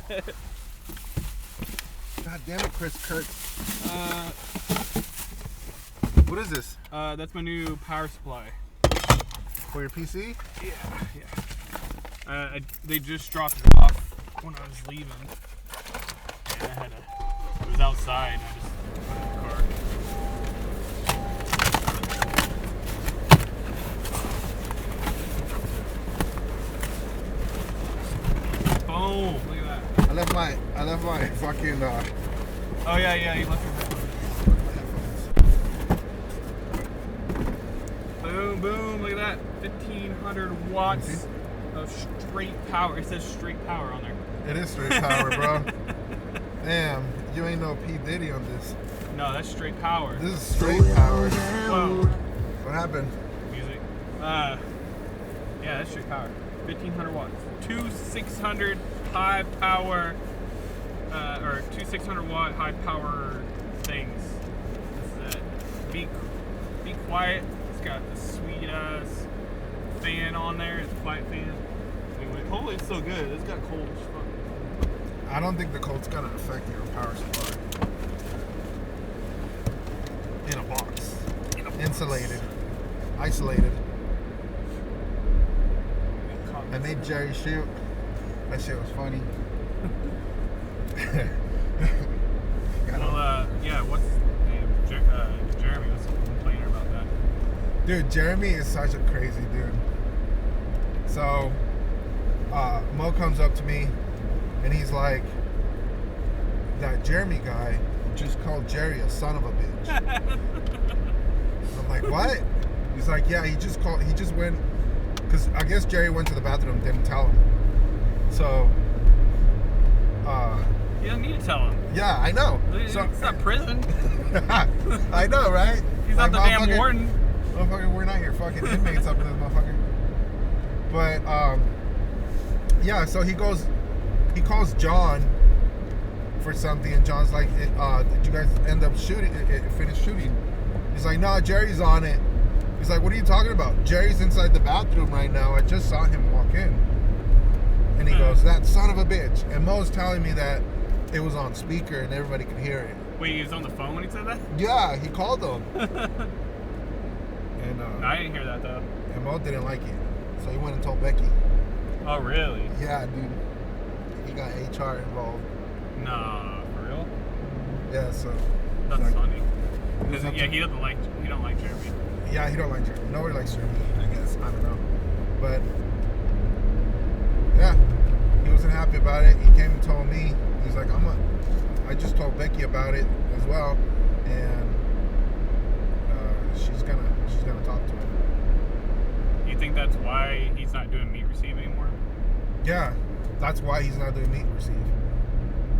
God damn it, Chris Kirk. What is this? That's my new power supply. For your PC? Yeah. They just dropped it off when I was leaving. And it was outside. I just put it in the car. Boom! Look at that. I left my fucking Oh yeah, you left your Boom, boom, look at that. 1,500 watts of straight power. It says straight power on there. It is straight power, bro. Damn, you ain't no P. Diddy on this. No, that's straight power. This is straight power. Whoa. What happened? Music. Yeah, that's straight power. 1,500 watts. Two 600 high power, or two 600 watt high power things. This is it. Be quiet. It's got the sweet ass fan on there. It's a quiet fan. Anyway, hopefully it's so good. It's got cold as fuck. I don't think the cold's gonna affect your power supply. In a box. Insulated. Isolated. I made Jerry shoot. That shit was funny. Well, yeah, what's his name? Jeremy was complaining about that. Dude, Jeremy is such a crazy dude. So, Mo comes up to me and he's like, that Jeremy guy just called Jerry a son of a bitch. I'm like, what? He's like, yeah, he just went, because I guess Jerry went to the bathroom and didn't tell him. So, you don't need to tell him. yeah, I know. It's not prison. I know, right? He's not the damn warden. Motherfucker, we're not your fucking inmates up in this motherfucker. But, yeah, so he calls John for something, and John's like, did you guys end up finish shooting? He's like, no, Jerry's on it. He's like, what are you talking about? Jerry's inside the bathroom right now. I just saw him walk in. And he goes, that son of a bitch. And Mo's telling me that it was on speaker and everybody could hear it. Wait, he was on the phone when he said that? Yeah, he called them. And No, I didn't hear that though. And Mo didn't like it. So he went and told Becky. Oh, really? Yeah, dude. He got HR involved. Nah, for real? Yeah, so. That's like, funny. Because, up yeah, to- he don't like Jeremy. Yeah, he don't like Jeremy. Nobody likes Jeremy, I guess. I don't know. But, yeah. He wasn't happy about it. He came and told me. He's like, I just told Becky about it as well. And she's gonna talk to him. You think that's why he's not doing meat receive anymore? Yeah, that's why he's not doing meat receive.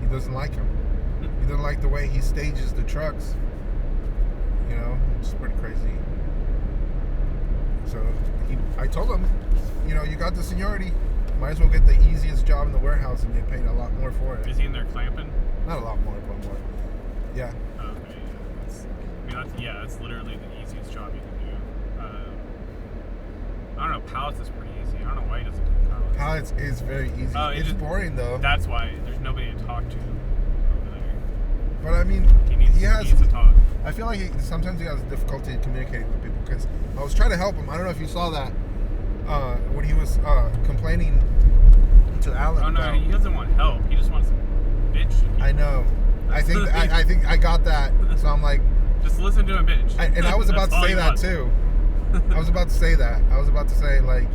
He doesn't like him. He doesn't like the way he stages the trucks. You know, it's pretty crazy. So I told him, you know, you got the seniority. Might as well get the easiest job in the warehouse and get paid a lot more for it. Is he in there clamping? Not a lot more, but more. Yeah. Okay, yeah. That's literally the easiest job you can do. I don't know, pallets is pretty easy. I don't know why he doesn't do pallets. Pallets is very easy. Oh, it's boring though. That's why there's nobody to talk to over there. But I mean, He needs to talk. I feel like sometimes he has difficulty communicating with people because I was trying to help him. I don't know if you saw that when he was complaining to Alan. Oh no, he doesn't want help. He just wants to bitch. I know. I think I got that. So I'm like, just listen to him bitch. and I was about to say that too. I was about to say that. I was about to say, like,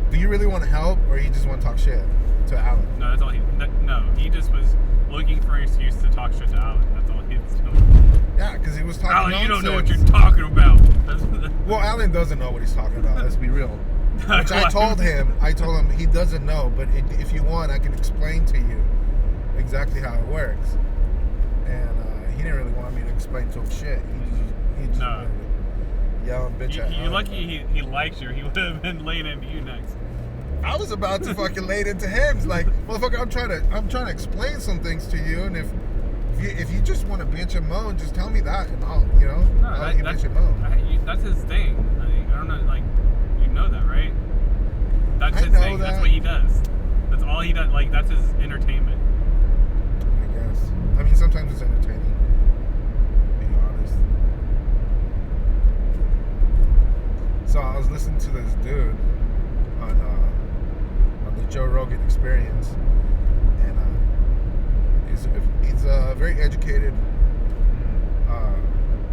do you really want to help or you just want to talk shit to Alan? No, that's all he. No, he just was looking for an excuse to talk shit to Alan. That's all he was doing. Yeah, because he was talking Alan, nonsense. you don't know what you're talking about. Well, Alan doesn't know what he's talking about. Let's be real. Which I told him he doesn't know, but if you want, I can explain to you exactly how it works. And he didn't really want me to explain to him shit. He just wanted to yell and bitch at You're Alan. lucky he likes you. He would have been laying into you next. I was about to fucking lay it into him. It's like, motherfucker, I'm trying to explain some things to you, and if you just want to bitch and moan, just tell me that, and I'll let you bitch and moan. That's his thing. I don't know, like, you know that, right? That's his thing. That. That's what he does. That's all he does. Like, that's his entertainment. honest. I mean, sometimes it's entertaining. Being honest. So I was listening to this dude on the Joe Rogan Experience, and he's a very educated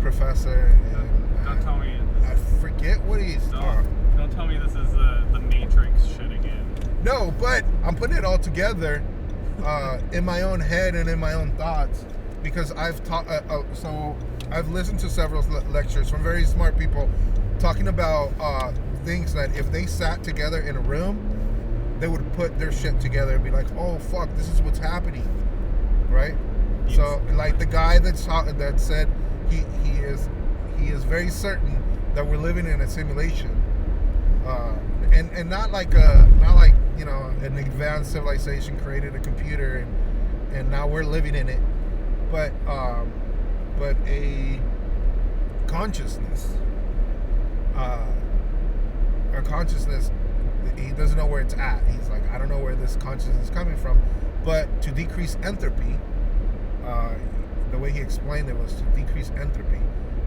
professor. And Don't tell me. I forget what he's. Don't tell me this is the Matrix shit again. No, but I'm putting it all together in my own head and in my own thoughts, because I've taught. So I've listened to several lectures from very smart people talking about things that if they sat together in a room, they would put their shit together and be like, "Oh fuck, this is what's happening," right? Yes. So like the guy that said he is very certain that we're living in a simulation. And not like you know, an advanced civilization created a computer and now we're living in it, but a consciousness, he doesn't know where it's at. He's like, I don't know where this consciousness is coming from, but to decrease entropy, the way he explained it was to decrease entropy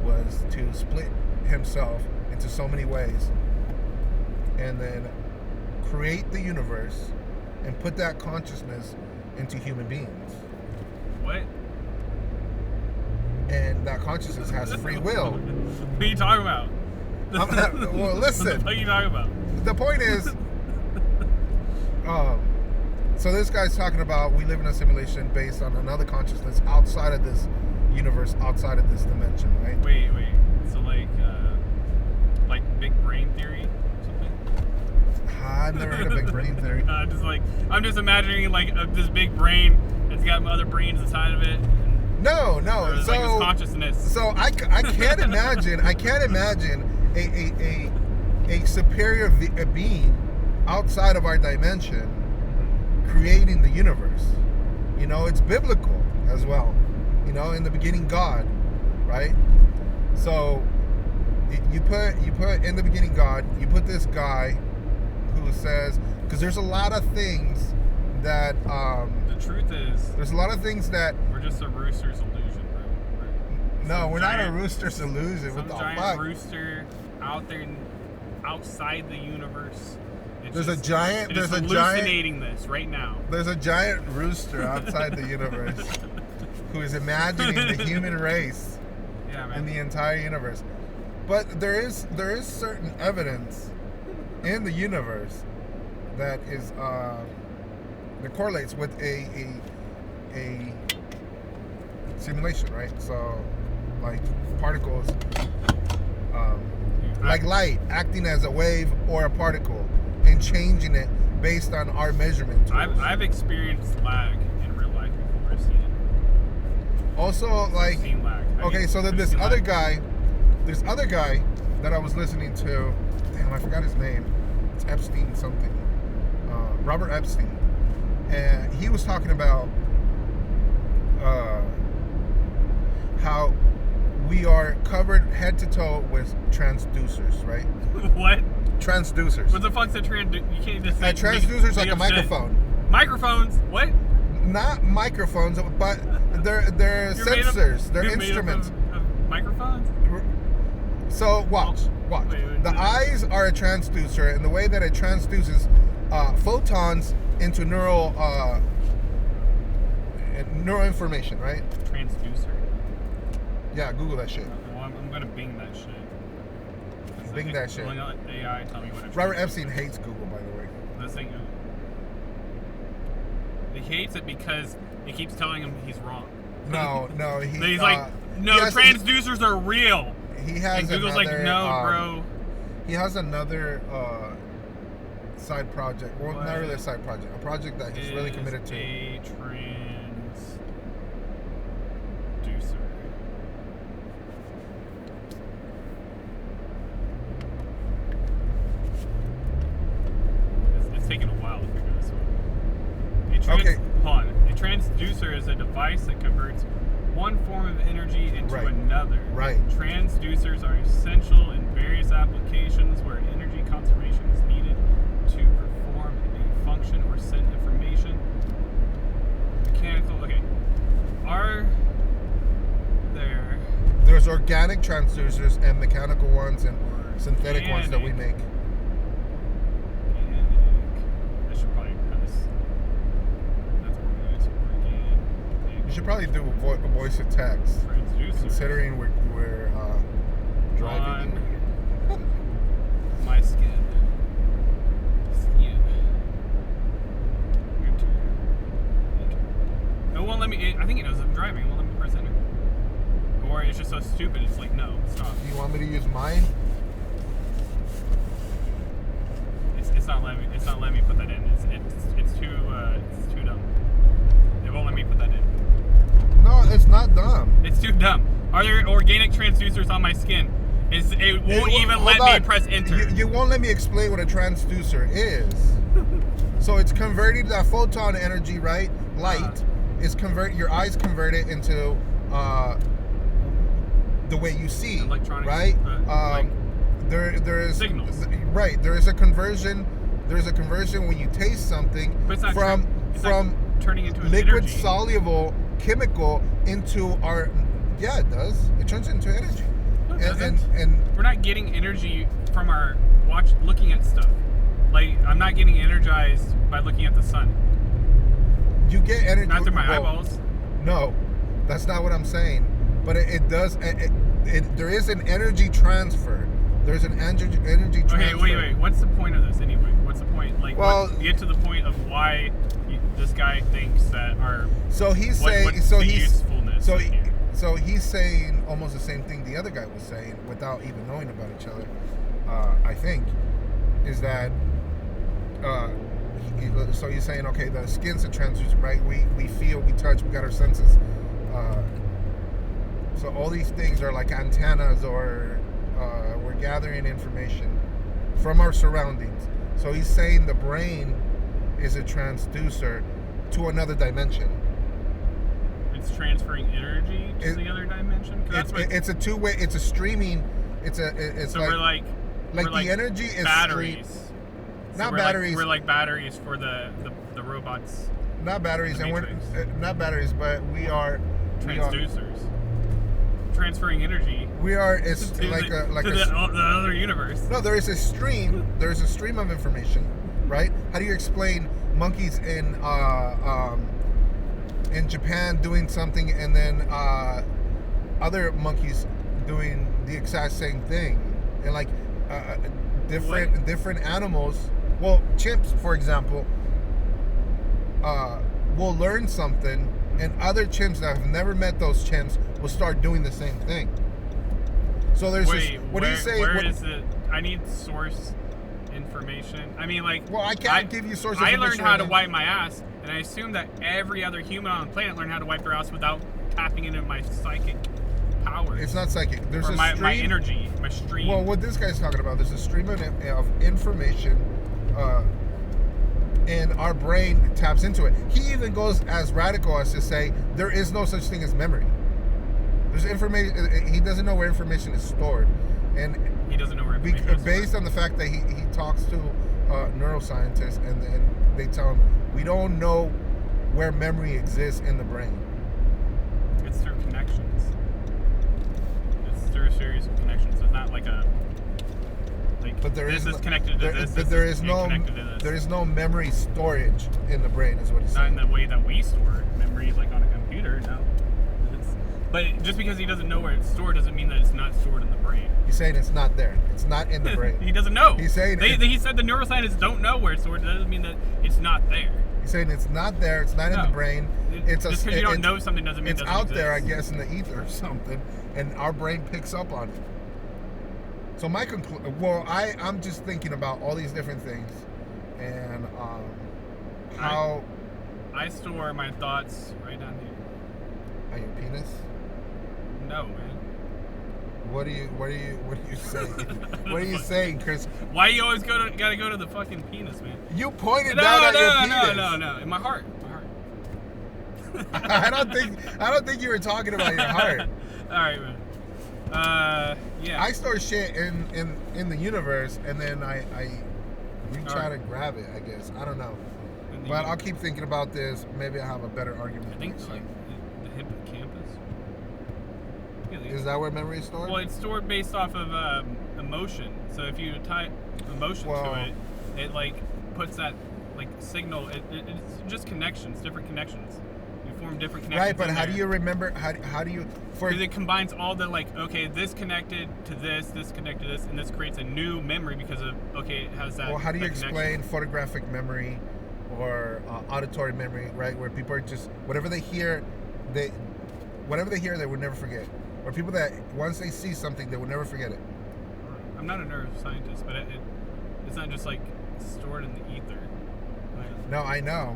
was to split himself into so many ways and then create the universe and put that consciousness into human beings. What? And that consciousness has free will. What are you talking about? Well, listen. What are you talking about? The point is, so this guy's talking about we live in a simulation based on another consciousness outside of this universe, outside of this dimension, right? Wait. So like big brain theory or something? I've never heard of big brain theory. I'm just imagining like this big brain. It's got other brains inside of it. No. There's So like this consciousness. So I can't imagine. I can't imagine a superior being outside of our dimension creating the universe. You know, it's biblical as well. You know, in the beginning, God, right? So you put in the beginning God. You put this guy who says, because there's a lot of things that. The truth is, there's a lot of things that we're just a rooster's illusion, bro. No, we're not a rooster's illusion. What the giant fuck? Rooster out there, outside the universe. There's a giant hallucinating this right now. There's a giant rooster outside the universe who is imagining the human race and the entire universe. But there is certain evidence in the universe that is that correlates with a simulation, right? So like particles, like light acting as a wave or a particle and changing it based on our measurement tools. I've experienced lag in real life before. I've seen it. Also, like, seen lag. Okay, so then this other guy that I was listening to, damn, I forgot his name. It's Epstein something. Robert Epstein. And he was talking about how we are covered head to toe with transducers, right? What? Transducers. What the fuck's a You can't just say. A transducer's like a microphone. Microphones? What? Not microphones, but they're sensors. They're instruments. Of microphones? So watch. Wait, the eyes are a transducer, and the way that it transduces photons into neural information, right? Transducer. Yeah, Google that shit. Well, I'm gonna Bing that shit. Bing that shit. Let AI tell me what it Robert Epstein hates Google, by the way. Let's think. He hates it because it keeps telling him he's wrong. No, he's like, no, transducers are real. He has and Google's another, like, no, bro. He has another side project. Well, not really a side project. A project that he's really committed to. A transducer. It's taking a while to figure this out. Okay. Hold on. A transducer is a device that converts one form of energy into another. Right. Transducers are essential in various applications where energy conservation is needed to perform a function or send information. Mechanical. Okay. organic transducers and mechanical ones and synthetic ones that we make. I should probably have this. That's organized. Organic. You should probably do a voice to text, Transducer. considering we're driving. My skin. It won't let me. I think it knows I'm driving. It won't let me press enter. Or it's just so stupid. It's like, no, stop. Do you want me to use mine? It's not letting me. It's not letting me put that in. It's too dumb. It won't let me put that in. No, it's not dumb. It's too dumb. Are there organic transducers on my skin? It won't even let me press enter. You won't let me explain what a transducer is. So it's converting that photon energy, right? Light is your eyes convert it into the way you see, electronic, right? like there is signals. Right. There is a conversion. There is a conversion when you taste something from turning into liquid energy. soluble chemical into our. Yeah, it does. It turns into energy. No, it doesn't. And we're not getting energy from our looking at stuff. Like, I'm not getting energized by looking at the sun. you get energy. Not through my eyeballs. No, that's not what I'm saying. But it does. There is an energy transfer. There's an energy transfer. Okay, wait. What's the point of this anyway? What's the point? Like, well, get to the point of why this guy thinks that our. So he's saying. So he's saying almost the same thing the other guy was saying without even knowing about each other. I think is that. So he's saying, okay, the skin's a transducer, right? We feel, we touch, we got our senses. So all these things are like antennas, or we're gathering information from our surroundings. So he's saying the brain is a transducer to another dimension. It's transferring energy to the other dimension. It's a two-way. It's a streaming. It's so like, we're like the energy is batteries. Not batteries. We're like batteries for the robots. Not batteries, and we're not batteries, but we are transducers. Transferring energy. We are. It's to like the other universe. No, there is a stream. There's a stream of information, right? How do you explain monkeys in Japan doing something, and then other monkeys doing the exact same thing, and like different animals? Well, chimps, for example, will learn something, and other chimps that have never met those chimps will start doing the same thing. So there's this. What do you say? Where is it? I need source information. I mean, like. Well, I can't give you source information. I learned how to wipe my ass, and I assume that every other human on the planet learned how to wipe their ass without tapping into my psychic powers. It's not psychic. There's or my energy, my stream. Well, what this guy's talking about, there's a stream of information, and our brain taps into it. He even goes as radical as to say there is no such thing as memory. There's information. He doesn't know where information is stored, and he doesn't know where information is stored. Based on the fact that he talks to neuroscientists, and they tell him we don't know where memory exists in the brain. It's through connections. It's through a series of connections. It's not like a. But there this is is connected to this. But there is no memory storage in the brain, is what he's saying. Not in the way that we store memory, like on a computer. No. But just because he doesn't know where it's stored doesn't mean that it's not stored in the brain. He's saying it's not there. It's not in the brain. He doesn't know. He's saying he said the neuroscientists don't know where it's stored. That doesn't mean that it's not there. He's saying it's not there. It's not in the brain. Just because you don't know something doesn't mean it's it doesn't out exist. there, I guess, in the ether or something, and our brain picks up on it. So my conclusion. Well, I'm just thinking about all these different things, and how I store my thoughts right down here. On your penis? No, man. What are you saying? What are you saying, Chris? Why you always gotta go to the fucking penis, man? You pointed down at your penis. No. In my heart. I don't think you were talking about your heart. All right, man. Yeah. I store shit in the universe, and then I reach out to grab it, I guess. I don't know. But I'll keep thinking about this. Maybe I'll have a better argument. I think like the hippocampus. Is that where memory is stored? Well, it's stored based off of emotion. So if you tie emotion to it, it like puts that like signal. It's just connections, different connections. You form different connections. Right, but how do you remember? How do you? Because it combines all the like, okay, this connected to this connected to this, and this creates a new memory because of it has that. Well, how do you explain connection. photographic memory or auditory memory? Right, where people are just whatever they hear, they would never forget. Or people that once they see something, they will never forget it. I'm not a neuroscientist, but it's not just like stored in the ether. Like, No, I know.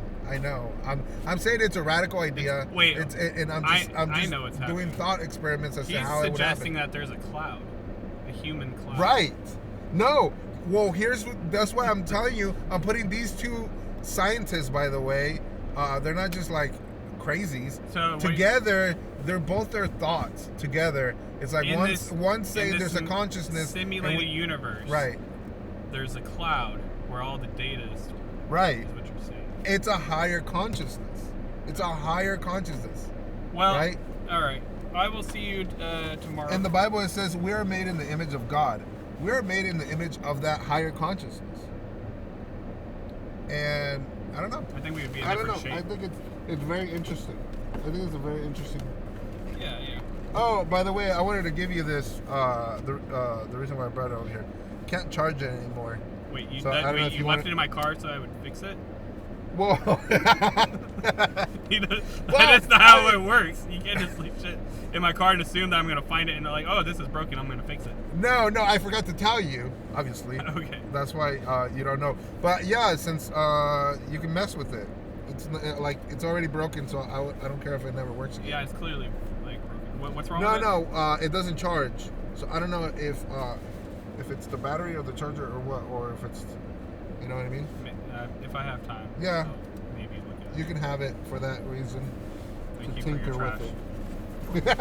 I'm saying it's a radical idea. I know it's doing happening. thought experiments as to He's how it would happen. suggesting that there's a cloud, a human cloud. Right. No. Well, that's why I'm telling you. I'm putting these two scientists, by the way. They're not just like crazies. So together, they're both their thoughts together. It's like one saying there's a consciousness. Simulated universe. Right. There's a cloud where all the data is stored. Right. Is what you're saying. It's a higher consciousness. It's a higher consciousness. Well, right? All right. I will see you tomorrow. In the Bible, it says we are made in the image of God. We are made in the image of that higher consciousness. And I don't know. I think we would be in I don't know. different shape. I think it's very interesting. I think it's a very interesting. Yeah. Oh, by the way, I wanted to give you this. The reason why I brought it over here. Can't charge it anymore. Wait, you So, I don't know if you you left wanna- it in my car so I would fix it? Whoa. That's not how it works. You can't just leave shit in my car and assume that I'm gonna find it and like, oh, this is broken. I'm gonna fix it. No, I forgot to tell you. Obviously. Okay. That's why you don't know. But yeah, since you can mess with it, it's like it's already broken, so I don't care if it never works again. Yeah, it's clearly like broken. What's wrong No, with it? no, it doesn't charge. So I don't know if it's the battery or the charger or what, or if it's, you know what I mean? If I have time. Yeah. I'll maybe look at it. You can have it for that reason. Thank to you for your tinker trash. with it.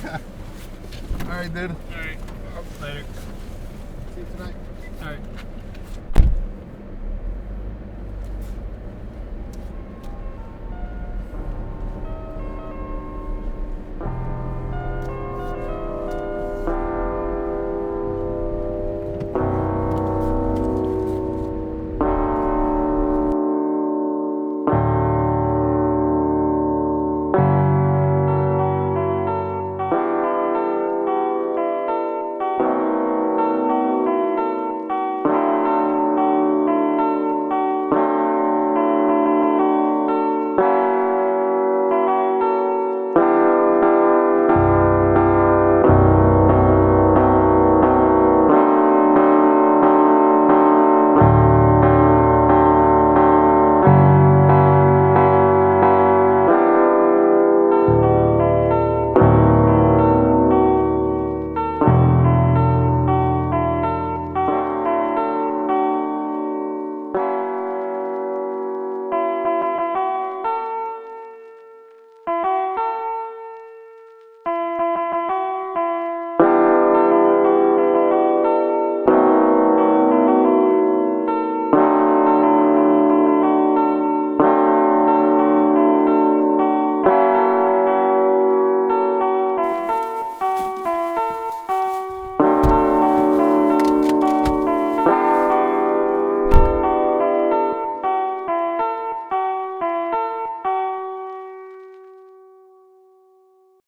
Yeah. All right, dude. All right. Later. See you tonight. All right.